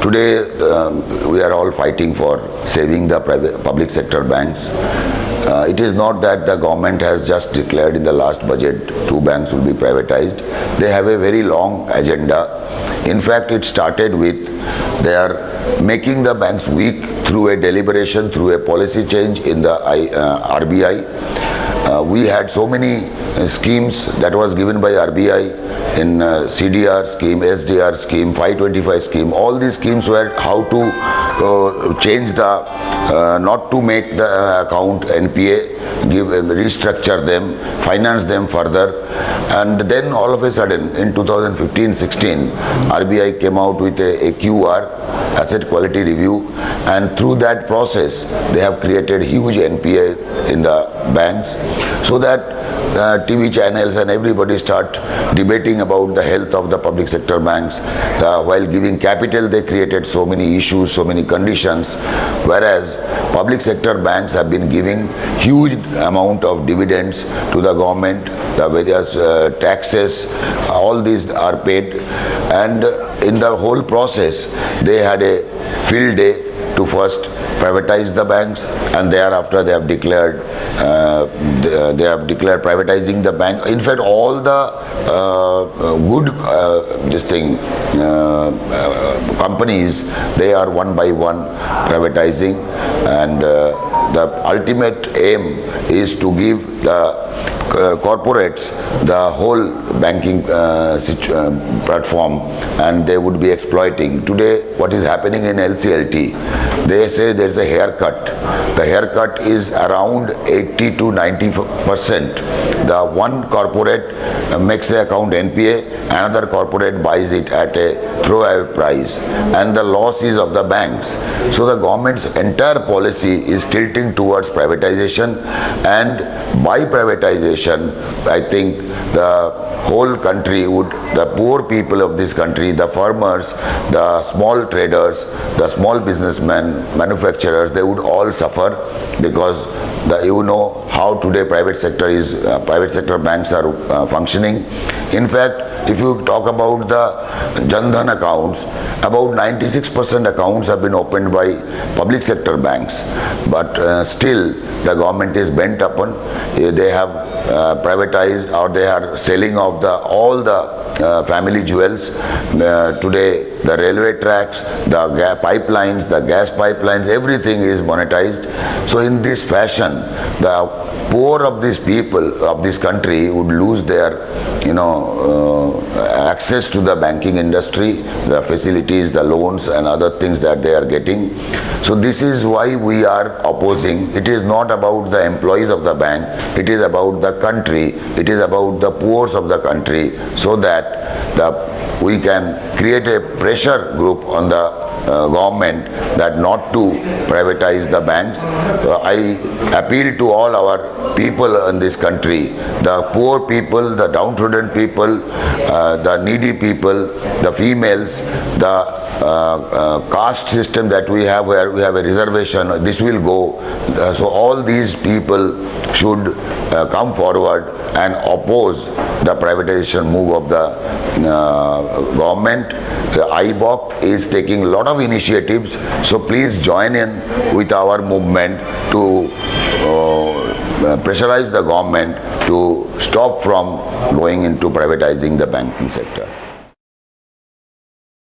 Today, we are all fighting for saving the public sector banks. It is not that the government has just declared in the last budget 2 banks will be privatized. They have a very long agenda. In fact, it started with they are making the banks weak through a deliberation, through a policy change in the RBI. We had so many schemes that was given by RBI in CDR scheme, SDR scheme, 525 scheme. All these schemes were how to change the, not to make the account NPA, restructure them, finance them further. And then all of a sudden in 2015-16, RBI came out with a AQR, asset quality review, and through that process they have created huge NPA in the banks, so that TV channels and everybody start debating about the health of the public sector banks. While giving capital, they created so many issues, so many conditions, whereas public sector banks have been giving huge amount of dividends to the government, the various taxes, all these are paid, and in the whole process they had a field day to first privatize the banks, and thereafter they have declared privatizing the bank. In fact, all the companies, they are one by one privatizing, and the ultimate aim is to give the corporates the whole banking platform, and they would be exploiting. Today, what is happening in LCLT, they say there is a haircut. The haircut is around 80 to 90%. The one corporate makes the account NPA, another corporate buys it at a throwaway price, and the loss is of the banks. So the government's entire policy is tilting towards privatization, and by privatization, I think the whole country would, the poor people of this country, the farmers, the small traders, the small businessmen, manufacturers, they would all suffer, because you know how today private sector banks are functioning. In fact, if you talk about the Jan Dhan accounts, about 96% accounts have been opened by public sector banks, but still the government is bent upon. They have privatized, or they are selling off all the family jewels. Today the railway tracks, the pipelines, the gas pipelines, everything is monetized. So in this fashion, the poor of these people of this country would lose their access to the banking industry, the facilities, the loans and other things that they are getting. So this is why we are opposing. It is not about the employees of the bank, it is about the country, it is about the poor of the country, so that we can create a pressure group on the government that not to privatize the banks. I appeal to all our people in this country, the poor people, the downtrodden people, the needy people, the females, the caste system that we have, where we have a reservation, this will go. So all these people should come forward and oppose the privatization move of the government. The IBOC is taking a lot of initiatives, so please join in with our movement to pressurize the government to stop from going into privatizing the banking sector.